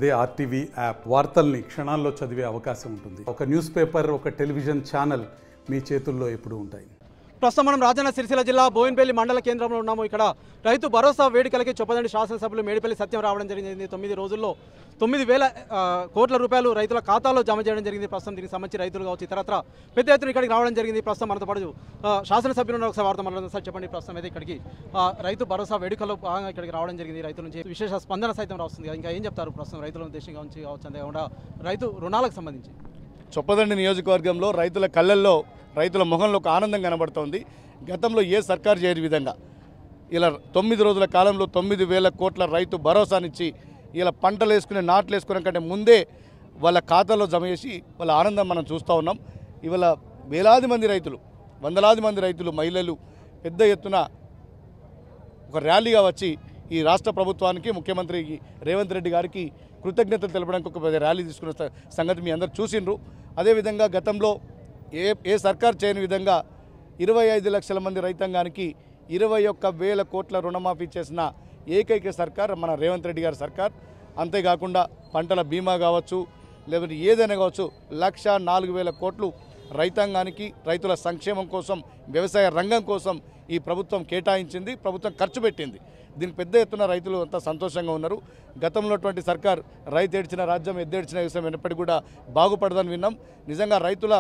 అదే RTV app వార్తల్ని క్షణాల్లో చదివే అవకాశం ఉంటుంది. ఒక న్యూస్ పేపర్, ఒక టెలివిజన్ ఛానల్ మీ చేతుల్లో ఎప్పుడూ ఉంటాయి. ప్రస్తుతం మనం రాజన్న సిరిసిల్ల జిల్లా బోయినపల్లి మండల కేంద్రంలో ఉన్నాము. ఇక్కడ రైతు భరోసా వేడుకలకి చొప్పదండి శాసనసభ్యులు మేడిపల్లి సత్యం రావడం జరిగింది. 9 రోజుల్లో 9,000 కోట్ల రూపాయలు రైతుల ఖాతాలో జమ చేయడం జరిగింది. ప్రస్తుతం దీనికి సంబంధించి రైతులు కావచ్చు ఇతరత్ర పెద్ద ఎత్తున ఇక్కడికి రావడం జరిగింది. ప్రస్తుతం మనతో పాటు శాసనసభ్యులు ఒకసారి వార్త మాట్లాడుతుంది. సార్ చెప్పండి, ప్రస్తుతం అయితే ఇక్కడికి రైతు భరోసా వేడుకల్లో భాగంగా ఇక్కడికి రావడం జరిగింది. రైతుల నుంచి విశేష స్పందన సైతం రాస్తుంది. ఇంకా ఏం చెప్తారు ప్రస్తుతం రైతుల ఉద్దేశంగా ఉంచి కావచ్చు, అంతేకాకుండా రైతు రుణాలకు సంబంధించి? చొప్పదండి నియోజకవర్గంలో రైతుల కళ్ళల్లో, రైతుల ముఖంలో ఒక ఆనందం కనబడుతోంది. గతంలో ఏ సర్కారు చేయని విధంగా ఇలా 9 రోజుల కాలంలో 9,000 కోట్ల రైతు భరోసానిచ్చి ఇలా పంటలు వేసుకునే, నాట్లు వేసుకునే కంటే ముందే వాళ్ళ ఖాతాలో జమ చేసి వాళ్ళ ఆనందం మనం చూస్తూ ఉన్నాం. ఇవాళ వేలాది మంది రైతులు, వందలాది మంది రైతులు, మహిళలు పెద్ద ఎత్తున ఒక ర్యాలీగా వచ్చి ఈ రాష్ట్ర ప్రభుత్వానికి, ముఖ్యమంత్రికి రేవంత్ రెడ్డి గారికి కృతజ్ఞతలు తెలపడానికి ఒక ర్యాలీ తీసుకున్న సంగతి మీ అందరూ చూసిండ్రు. అదేవిధంగా గతంలో ఏ సర్కార్ చేయని విధంగా 25 లక్షల మంది రైతాంగానికి 21,000 కోట్ల రుణమాఫీ చేసిన ఏకైక సర్కార్ మన రేవంత్ రెడ్డి గారి సర్కార్. అంతేకాకుండా పంటల బీమా కావచ్చు, లేకపోతే ఏదైనా కావచ్చు, 1,04,000 కోట్లు రైతాంగానికి, రైతుల సంక్షేమం కోసం, వ్యవసాయ రంగం కోసం ఈ ప్రభుత్వం కేటాయించింది, ప్రభుత్వం ఖర్చు పెట్టింది. దీనికి పెద్ద ఎత్తున రైతులు అంతా సంతోషంగా ఉన్నారు. గతంలోటువంటి సర్కార్ రైతు ఏడ్చిన రాజ్యం, ఎద్దేడ్చిన వ్యవసాయం ఎన్నప్పటికీ కూడా బాగుపడదని విన్నాం. నిజంగా రైతుల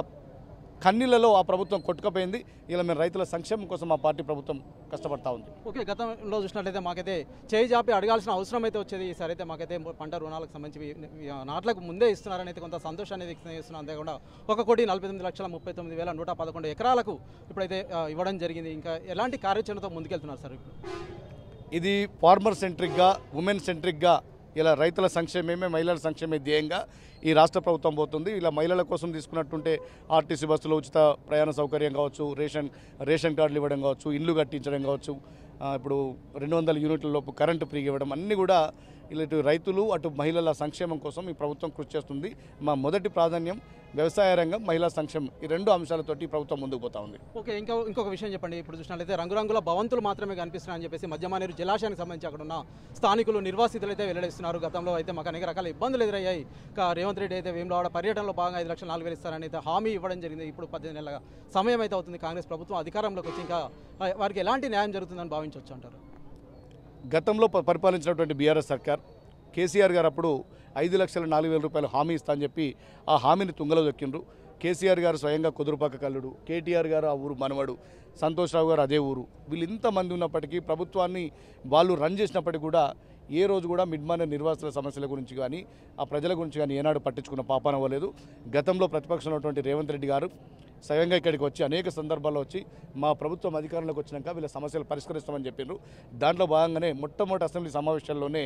కన్నీళ్లలో ఆ ప్రభుత్వం కొట్టుకుపోయింది. ఇలా మేము రైతుల సంక్షేమం కోసం మా పార్టీ ప్రభుత్వం కష్టపడతా ఉంది. ఓకే, గతంలో చూసినట్లయితే మాకైతే చేయి జాపి అడగాల్సిన అవసరం అయితే వచ్చేది. ఈసారి అయితే మాకైతే పంట రుణాలకు సంబంధించి నాట్లకు ముందే ఇస్తున్నారని అయితే కొంత సంతోషాన్ని వ్యక్తం చేస్తున్నాం. అంతేకాకుండా 1,49,38,111 ఎకరాలకు ఇప్పుడైతే ఇవ్వడం జరిగింది. ఇంకా ఎలాంటి కార్యాచరణతో ముందుకెళ్తున్నారు సార్ ఇప్పుడు? ఇది ఫార్మర్ సెంట్రిక్గా, ఉమెన్ సెంట్రిక్గా ఇలా రైతుల సంక్షేమమే, మహిళల సంక్షేమే ధ్యేయంగా ఈ రాష్ట్ర ప్రభుత్వం పోతుంది. ఇలా మహిళల కోసం తీసుకున్నట్టుంటే ఆర్టీసీ బస్సులో ఉచిత ప్రయాణ సౌకర్యం కావచ్చు, రేషన్ కార్డులు ఇవ్వడం కావచ్చు, ఇండ్లు కట్టించడం కావచ్చు, ఇప్పుడు 200 యూనిట్ల లోపు కరెంటు ఫ్రీగా ఇవ్వడం, అన్నీ కూడా ఇటు రైతులు అటు మహిళల సంక్షేమం కోసం ఈ ప్రభుత్వం కృషి చేస్తుంది. మా మొదటి ప్రాధాన్యం వ్యవసాయ రంగం, మహిళా సంక్షేమం, ఈ 2 అంశాలతోటి ప్రభుత్వం ముందుకు పోతా ఉంది. ఓకే, ఇంకొక విషయం చెప్పండి. ఇప్పుడు చూసినట్లయితే రంగురంగుల భవంతులు మాత్రమే కనిపిస్తున్నాయని చెప్పేసి మధ్యమానేరు జలాశయానికి సంబంధించి అక్కడ ఉన్న స్థానికులు, నిర్వాసితులు అయితే వెల్లడిస్తున్నారు. గతంలో అయితే మాకు అనేక రకాల ఇబ్బందులు ఎదురయ్యాయి. రేవంత్ రెడ్డి అయితే వేములవాడ పర్యటనలో భాగంగా 5,04,000 ఇస్తారని అయితే హామీ ఇవ్వడం జరిగింది. ఇప్పుడు 18 నెలల సమయం అయితే అవుతుంది కాంగ్రెస్ ప్రభుత్వం అధికారంలోకి వచ్చి. ఇంకా వారికి ఎలాంటి న్యాయం జరుగుతుందని భావించవచ్చు అంటారు? గతంలో పరిపాలించినటువంటి బీఆర్ఎస్ సర్కార్, కేసీఆర్ గారు అప్పుడు 5,04,000 రూపాయలు హామీ ఇస్తా అని చెప్పి ఆ హామీని తుంగలో దొక్కిండ్రు. కేసీఆర్ గారు స్వయంగా కుదురుపాక కల్లుడు, కేటీఆర్ గారు ఆ ఊరు మనవడు, సంతోష్ రావు గారు అదే ఊరు. వీళ్ళు ఇంతమంది ఉన్నప్పటికీ, ప్రభుత్వాన్ని వాళ్ళు రన్ చేసినప్పటికీ కూడా ఏ రోజు కూడా మిడ్మానేర్ నిర్వాసుల సమస్యల గురించి కానీ, ఆ ప్రజల గురించి కానీ ఏనాడు పట్టించుకున్న పాపాన అవ్వలేదు. గతంలో ప్రతిపక్షంలో ఉన్నటువంటి రేవంత్ రెడ్డి గారు స్వయంగా ఇక్కడికి వచ్చి అనేక సందర్భాల్లో వచ్చి మా ప్రభుత్వం అధికారంలోకి వచ్చినాక వీళ్ళ సమస్యలు పరిష్కరిస్తామని చెప్పిండ్రు. దాంట్లో భాగంగానే మొట్టమొదటి అసెంబ్లీ సమావేశాల్లోనే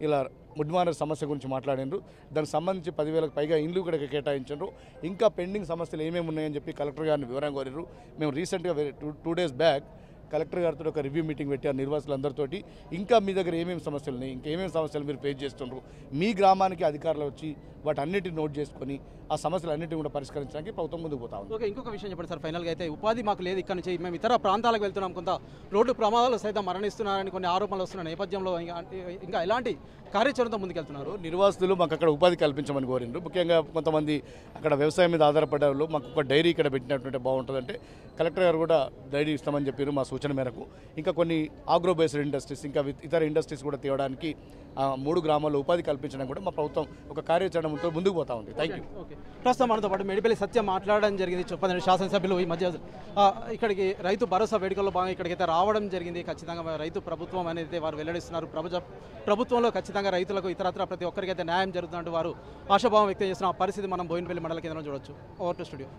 ఇలా మిడ్మానేర్ సమస్య గురించి మాట్లాడినారు. దానికి సంబంధించి 10,000కు పైగా ఇండ్లు కూడా కేటాయించారు. ఇంకా పెండింగ్ సమస్యలు ఏమేమి ఉన్నాయని చెప్పి కలెక్టర్ గారిని వివరంగా కోరారు. మేము రీసెంట్గా 2 days బ్యాక్ కలెక్టర్ గారితో ఒక రివ్యూ మీటింగ్ పెట్టారు నిర్వాసులందరితోటి. ఇంకా మీ దగ్గర ఏమేమి సమస్యలు ఉన్నాయి, ఇంకేమేమి సమస్యలు మీరు ఫేస్ చేస్తున్నారు, మీ గ్రామానికి అధికారులు వచ్చి వాటన్నిటిని నోట్ చేసుకొని ఆ సమస్యలు అన్నింటినీ కూడా పరిష్కరించడానికి ప్రభుత్వం ముందుకు పోతా ఉంది. ఓకే, ఇంకొక విషయం చెప్పండి సార్. ఫైనల్గా అయితే ఉపాధి మాకు లేదు, ఇక్కడ నుంచి మేము ఇతర ప్రాంతాలకు వెళ్తున్నాం, కొంత రోడ్డు ప్రమాదాలు సైతం మరణిస్తున్నారని కొన్ని ఆరోపణలు వస్తున్న నేపథ్యంలో ఇంకా ఎలాంటి కార్యాచరణతో ముందుకెళ్తున్నారు? నిర్వాసితులు మాకు అక్కడ ఉపాధి కల్పించమని కోరిండ్రు. ముఖ్యంగా కొంతమంది అక్కడ వ్యవసాయం మీద ఆధారపడే వాళ్ళు మాకు ఒక డైరీ ఇక్కడ పెట్టినట్టుంటే బాగుంటుందంటే కలెక్టర్ గారు కూడా డైరీ ఇస్తామని చెప్పారు మా సూచన మేరకు. ఇంకా కొన్ని ఆగ్రో బేస్డ్ ఇండస్ట్రీస్, ఇంకా ఇతర ఇండస్ట్రీస్ కూడా తేవడానికి 3 గ్రామాల్లో ఉపాధి కల్పించడం కూడా మా ప్రభుత్వం ఒక కార్యాచరణతో ముందుకు పోతా ఉంది. Thank you. ఓకే, ప్రస్తుతం మనతో పాటు మేడిపల్లి సత్యం మాట్లాడడం జరిగింది. చొప్పదండి శాసనసభ్యులు ఈ మధ్య ఇక్కడికి రైతు భరోసా వేడుకల్లో భాగంగా ఇక్కడికైతే రావడం జరిగింది. ఖచ్చితంగా రైతు ప్రభుత్వం అనేది వారు వెల్లడిస్తున్నారు. ప్రభుత్వంలో ఖచ్చితంగా రైతులకు ఇతరత్ర ప్రతి ఒక్కరికైతే న్యాయం జరుగుతున్నట్టు వారు ఆశాభావం వ్యక్తం చేస్తున్న పరిస్థితి మనం బోయినపల్లి మండల కేంద్రంలో చూడొచ్చు. Over to studio.